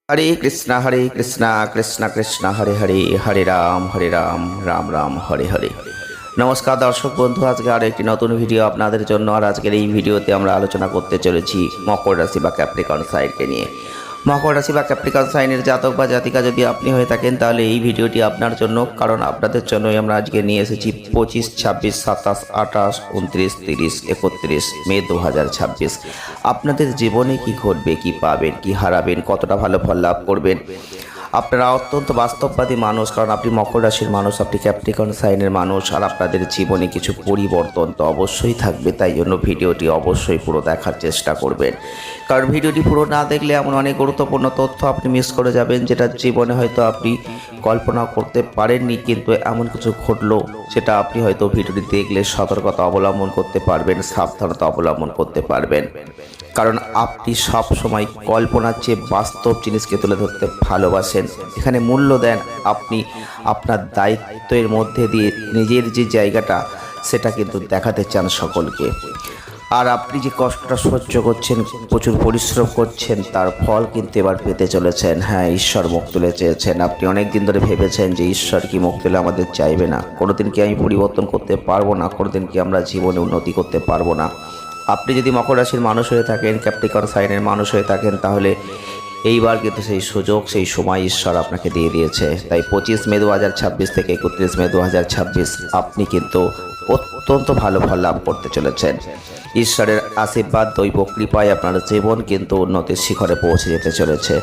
हरे कृष्णा कृष्ण कृष्ण हरे हरे हरे राम राम राम हरे हरे। नमस्कार दर्शक बंधु, आज के आरो एक नतून भिडियो আপনাদের জন্য। আর আজকের এই ভিডিওতে আমরা আলোচনা করতে চলেছি মকর রাশি বা ক্যাপ্রিকর্ন সাইনকে নিয়ে। মকর রাশি বা ক্যাপ্রিকর্ন সাইনের জাতক বা জাতিকা যদি আপনি হয়ে থাকেন তাহলে এই ভিডিওটি আপনার জন্য, কারণ আপনাদের জন্যই আমরা আজকে নিয়ে এসেছি 25, 26, 27, 28, 29, 30, 31 মে 2026। আপনাদের জীবনে কি ঘটবে, কি পাবেন, কি হারাবেন, কতটা ভালো ফল লাভ করবেন। আপনারা অত্যন্ত বাস্তববাদী মানুষ, কারণ আপনি মকর রাশির মানুষ, আপনি ক্যাপ্রিকর্ন সাইনের মানুষ, আর আপনাদের জীবনে কিছু পরিবর্তন তো অবশ্যই থাকবে। তাই জন্য ভিডিওটি অবশ্যই পুরো দেখার চেষ্টা করবেন, কারণ ভিডিওটি পুরো না দেখলে এমন অনেক গুরুত্বপূর্ণ তথ্য আপনি মিস করে যাবেন, যেটা জীবনে হয়তো আপনি কল্পনা করতে পারেননি, কিন্তু এমন কিছু ঘটলো সেটা আপনি হয়তো ভিডিওটি দেখলে সতর্কতা অবলম্বন করতে পারবেন, সাবধানতা অবলম্বন করতে পারবেন। কারণ আপনি সব সময় কল্পনার চেয়ে বাস্তব জিনিসকে তুলে ধরতে ভালোবাসেন, এখানে মূল্য দেন আপনি আপনার দায়িত্বের মধ্যে দিয়ে নিজের যে জায়গাটা সেটা কিন্তু দেখাতে চান সকলকে। আর আপনি যে কষ্টটা সহ্য করছেন, প্রচুর পরিশ্রম করছেন, তার ফল কিন্তু এবার পেতে চলেছেন। হ্যাঁ, ঈশ্বর মুখ তুলে চেয়েছেন। আপনি অনেক দিন ধরে ভেবেছেন যে ঈশ্বর কি মুখ তুলে আমাদের চাইবে না, কোনোদিন কি আমি পরিবর্তন করতে পারবো না, কোনোদিন কি আমরা জীবনে উন্নতি করতে পারবো না। আপনি যদি মকর রাশির মানুষ হয়ে থাকেন, ক্যাপ্রিকর্ন সাইনের মানুষ হয়ে থাকেন, তাহলে এইবার কিন্তু সেই সুযোগ, সেই সময় ঈশ্বর আপনাকে দিয়ে দিয়েছে। তাই 25 মে 2026 থেকে 31 মে 2026 আপনি কিন্তু অত্যন্ত ভালো ফল লাভ করতে চলেছেন। ঈশ্বরের আশীর্বাদ, দৈব কৃপায় আপনার জীবন কিন্তু উন্নতির শিখরে পৌঁছে যেতে চলেছে।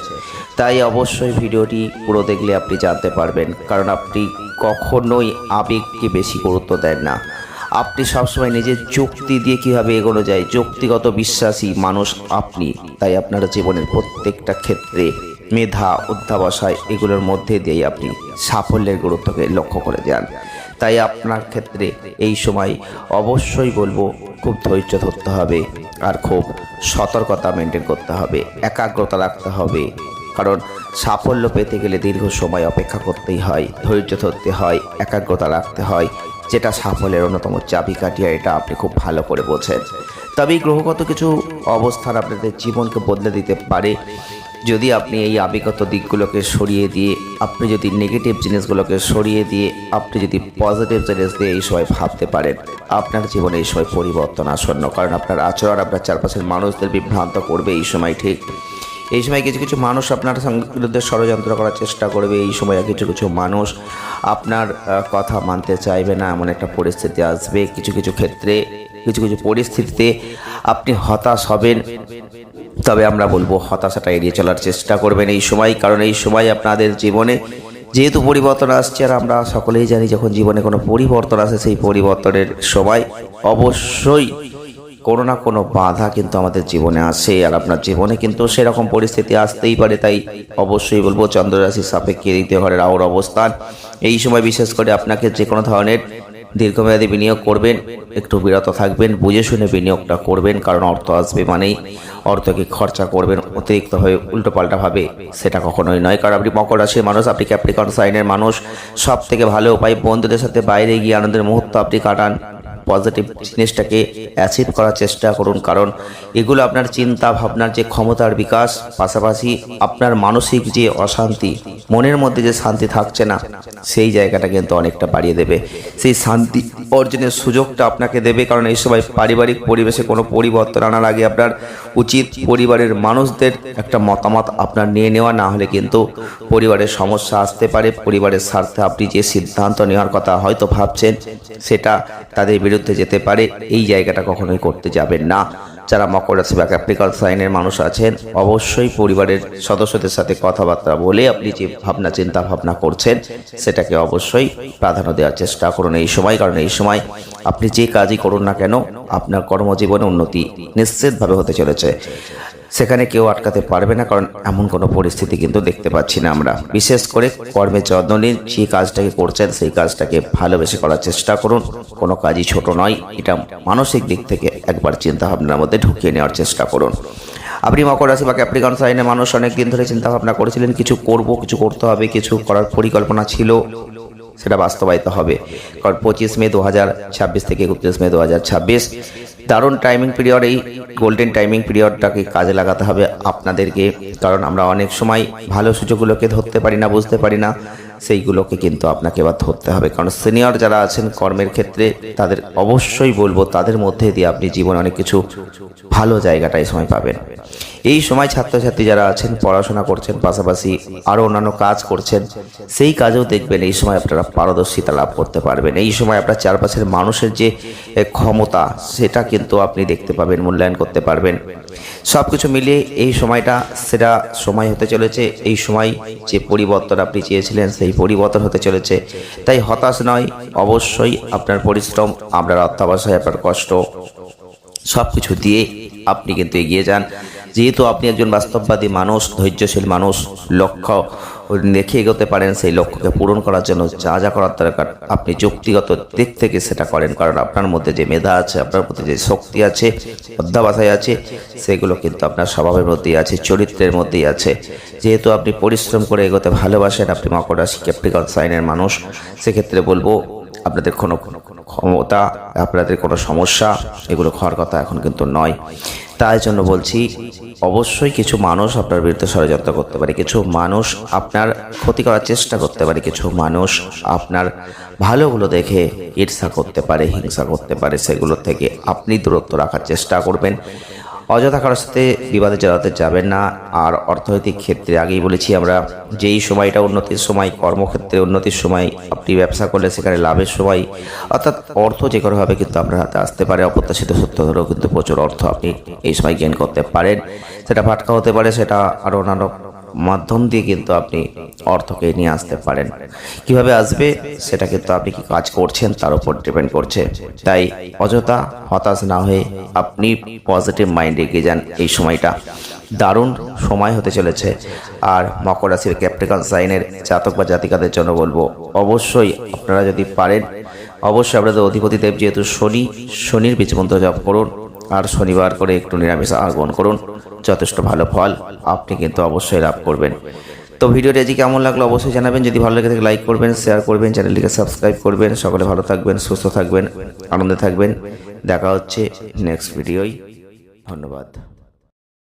তাই অবশ্যই ভিডিওটি পুরো দেখলে আপনি জানতে পারবেন, কারণ আপনি কখনোই আবেগকে বেশি গুরুত্ব দেন না। আপনি সবসময় নিজের যুক্তি দিয়ে কীভাবে এগোনো যায়, যুক্তিগত বিশ্বাসী মানুষ আপনি। তাই আপনার জীবনের প্রত্যেকটা ক্ষেত্রে মেধা, অধ্যাবসায় এগুলোর মধ্যে দিয়েই আপনি সাফল্যের গুরুত্বকে লক্ষ্য করে যান। তাই আপনার ক্ষেত্রে এই সময় অবশ্যই বলবো খুব ধৈর্য ধরতে হবে, আর খুব সতর্কতা মেনটেন করতে হবে, একাগ্রতা রাখতে হবে। কারণ সাফল্য পেতে গেলে দীর্ঘ সময় অপেক্ষা করতেই হয়, ধৈর্য ধরতে হয়, একাগ্রতা রাখতে হয়, যেটা সাফল্যের অন্যতম চাবিকাঠি। এটা আপনি খুব ভালো করে বোঝেন। তবে গ্রহগত কিছু অবস্থান আপনাদের জীবনকে বদলে দিতে পারে, যদি আপনি এই আবেগগত দিকগুলোকে সরিয়ে দিয়ে, আপনি যদি নেগেটিভ জিনিসগুলোকে সরিয়ে দিয়ে, আপনি যদি পজিটিভ জিনিস দিয়ে এই সময় ভাবতে পারেন, আপনার জীবনে এই সময় পরিবর্তন আসন্ন। কারণ আপনার আচরণ আপনার চারপাশের মানুষদের বিভ্রান্ত করবে এই সময়। ঠিক এই সময় কিছু কিছু মানুষ আপনার বিরুদ্ধে ষড়যন্ত্র করার চেষ্টা করবে। এই সময় কিছু কিছু মানুষ আপনার কথা মানতে চাইবে না, এমন একটা পরিস্থিতি আসবে। কিছু কিছু ক্ষেত্রে, কিছু কিছু পরিস্থিতিতে আপনি হতাশ হবেন। তবে আমরা বলবো হতাশাটা এড়িয়ে চলার চেষ্টা করবেন এই সময়, কারণ এই সময় আপনাদের জীবনে যেহেতু পরিবর্তন আসছে, আর আমরা সকলেই জানি যখন জীবনে কোনো পরিবর্তন আসে, সেই পরিবর্তনের সময় অবশ্যই কোনো না কোনো বাধা কিন্তু আমাদের জীবনে আসে, আর আপনার জীবনে কিন্তু সেরকম পরিস্থিতি আসতেই পারে। তাই অবশ্যই বলবো চন্দ্ররাশির সাপেক্ষে দ্বিতীয় ঘরে রাহুর অবস্থান, এই সময় বিশেষ করে আপনাকে যে কোনো ধরনের দীর্ঘমেয়াদী বিনিয়োগ করবেন একটু বিরত থাকবেন, বুঝে শুনে বিনিয়োগটা করবেন। কারণ অর্থ আসবে মানেই অর্থকে খরচা করবেন অতিরিক্তভাবে, উল্টোপাল্টাভাবে, সেটা কখনোই নয়। কারণ আপনি মকর রাশির মানুষ, আপনি ক্যাপ্রিকর্ন সাইনের মানুষ। সব থেকে ভালো উপায় বন্ধুদের সাথে বাইরে গিয়ে আনন্দের মুহূর্ত আপনি কাটান, পজিটিভ জিনিসটাকে অ্যাচিভ করার চেষ্টা করুন। কারণ এগুলো আপনার চিন্তা ভাবনার যে ক্ষমতার বিকাশ, পাশাপাশি আপনার মানসিক যে অশান্তি, মনের মধ্যে যে শান্তি থাকছে না, সেই জায়গাটা কিন্তু অনেকটা বাড়িয়ে দেবে। সেই শান্তি অর্জনের সুযোগটা আপনাকে দেবে। কারণ এই সময় পারিবারিক পরিবেশে কোনো পরিবর্তন আনার আগে আপনার উচিত পরিবারের মানুষদের একটা মতামত আপনার নিয়ে নেওয়া, না হলে কিন্তু পরিবারের সমস্যা আসতে পারে। পরিবারের স্বার্থে আপনি যে সিদ্ধান্ত নেওয়ার কথা হয়তো ভাবছেন, সেটা তাদের বিরুদ্ধে যেতে পারে। এই জায়গাটা কখনোই করতে যাবেন না। যারা মকর রাশি বা ক্যাপ্রিকর্ন সাইনের মানুষ আছেন, অবশ্যই পরিবারের সদস্যদের সাথে কথাবার্তা বলে আপনি যে ভাবনা চিন্তা ভাবনা করছেন সেটাকে অবশ্যই প্রাধান্য দেওয়ার চেষ্টা করুন এই সময়। কারণ এই সময় আপনি যে কাজই করুন না কেন, আপনার কর্মজীবনে উন্নতি নিশ্চিতভাবে হতে চলেছে, সেখানে কেউ আটকাতে পারবে না। কারণ এমন কোনো পরিস্থিতি কিন্তু দেখতে পাচ্ছি না আমরা। বিশেষ করে কর্মে যত্ন নিন, যে কাজটাকে করছেন সেই কাজটাকে ভালোবেসে করার চেষ্টা করুন। কোনো কাজই ছোট নয়, এটা মানসিক দিক থেকে একবার চিন্তা ভাবনার মধ্যে ঢুকিয়ে নেওয়ার চেষ্টা করুন। আপনি মকর রাশি বা ক্যাপ্রিকর্ন সাইনের মানুষ, অনেক দিন ধরে চিন্তা ভাবনা করেছিলেন কিছু করব, কিছু করতে হবে, কিছু করার পরিকল্পনা ছিল, সেটা বাস্তবায়িত হবে। কারণ 25 মে 2026 থেকে 31 মে 2026 দারুণ টাইমিং পিরিয়ড, এই গোল্ডেন টাইমিং পিরিয়ডটাকে কাজে লাগাতে হবে আপনাদেরকে। কারণ আমরা অনেক সময় ভালো সুযোগগুলোকে ধরতে পারি না, বুঝতে পারি না, সেইগুলোকে কিন্তু আপনাকে এবার ধরতে হবে। কারণ সিনিয়র যারা আছেন কর্মের ক্ষেত্রে তাদের অবশ্যই বলবো, তাদের মধ্যে দিয়ে আপনি জীবনে অনেক কিছু ভালো জায়গাটা এই সময় পাবেন। এই সময় ছাত্রছাত্রী যারা আছেন পড়াশোনা করছেন, পাশাপাশি আরও অন্যান্য কাজ করছেন, সেই কাজেও দেখবেন এই সময় আপনারা পারদর্শিতা লাভ করতে পারবেন। এই সময় আপনার চারপাশের মানুষের যে ক্ষমতা সেটা কিন্তু আপনি দেখতে পাবেন, মূল্যায়ন করতে পারবেন। সব কিছু মিলিয়ে এই সময়টা সেটা সময় হতে চলেছে। এই সময় যে পরিবর্তন আপনি চেয়েছিলেন সেই পরিবর্তন হতে চলেছে। তাই হতাশ নয়, অবশ্যই আপনার পরিশ্রম, আপনার অধ্যবসায়, আপনার কষ্ট সব কিছু দিয়ে আপনি কিন্তু এগিয়ে যান। যেহেতু আপনি একজন বাস্তববাদী মানুষ, ধৈর্যশীল মানুষ, লক্ষ্য দেখে এগোতে পারেন, সেই লক্ষ্যকে পূরণ করার জন্য যা যা করার দরকার আপনি যুক্তিগত দিক থেকে সেটা করেন। কারণ আপনার মধ্যে যে মেধা আছে, আপনার মধ্যে যে শক্তি আছে, অধ্যবসায় আছে, সেগুলো কিন্তু আপনার স্বভাবের মধ্যেই আছে, চরিত্রের মধ্যেই আছে। যেহেতু আপনি পরিশ্রম করে এগোতে ভালোবাসেন, আপনি মকর রাশি ক্যাপ্রিকন সাইনের মানুষ, সেক্ষেত্রে বলবো আপনাদের কোনো ক্ষমতা, আপনাদের কোনো সমস্যা এগুলো হওয়ার কথা এখন কিন্তু নয়। তাই জন্য বলছি, অবশ্যই কিছু মানুষ আপনার বিরুদ্ধে ষড়যন্ত্র করতে পারে, কিছু মানুষ আপনার ক্ষতি করার চেষ্টা করতে পারে, কিছু মানুষ আপনার ভালোগুলো দেখে ঈর্ষা করতে পারে, হিংসা করতে পারে। সেগুলো থেকে আপনি দূরত্ব রাখার চেষ্টা করবেন। অযথা কারোর সাথে বিবাদে জড়াতে যাবেন না। আর অর্থনৈতিক ক্ষেত্রে আগেই বলেছি আমরা, যেই সময়টা উন্নতির সময়, কর্মক্ষেত্রে উন্নতির সময়, আপনি ব্যবসা করলে সেখানে লাভের সময়, অর্থাৎ অর্থ যে কোনোভাবে কিন্তু আপনার হাতে আসতে পারে। অপ্রত্যাশিত সূত্র ধরেও কিন্তু প্রচুর অর্থ আপনি এই সময় গেইন করতে পারেন। সেটা ফাটকা হতে পারে, সেটা আরও অন্যান্য মাধ্যম দিয়ে কিন্তু আপনি অর্থকে নিয়ে আসতে পারেন। কিভাবে আসবে সেটা কিন্তু আপনি কি কাজ করছেন তার উপর ডিপেন্ড করছে। তাই অযথা হতাশ না হয়ে আপনি পজিটিভ মাইন্ডে এগিয়ে যান। এই সময়টা দারুণ সময় হতে চলেছে। আর মকর রাশির ক্যাপ্রিকন সাইনের জাতক বা জাতিকাদের জন্য বলবো, অবশ্যই আপনারা যদি পারেন, অবশ্যই আপনাদের অধিপতি দেব যেহেতু শনির বীজ মন্ত্র জপ করুন, আর শনিবার করে একটু নিরামিষ আহার গ্রহণ করুন, যথেষ্ট ভালো ফল আপনি কিন্তু অবশ্যই লাভ করবেন। তো ভিডিওটি আজকে কেমন লাগলো অবশ্যই জানাবেন। যদি ভালো লেগে থাকে লাইক করবেন, শেয়ার করবেন, চ্যানেলটিকে সাবস্ক্রাইব করবেন। সকলে ভালো থাকবেন, সুস্থ থাকবেন, আনন্দে থাকবেন। দেখা হচ্ছে নেক্সট ভিডিওয়। ধন্যবাদ।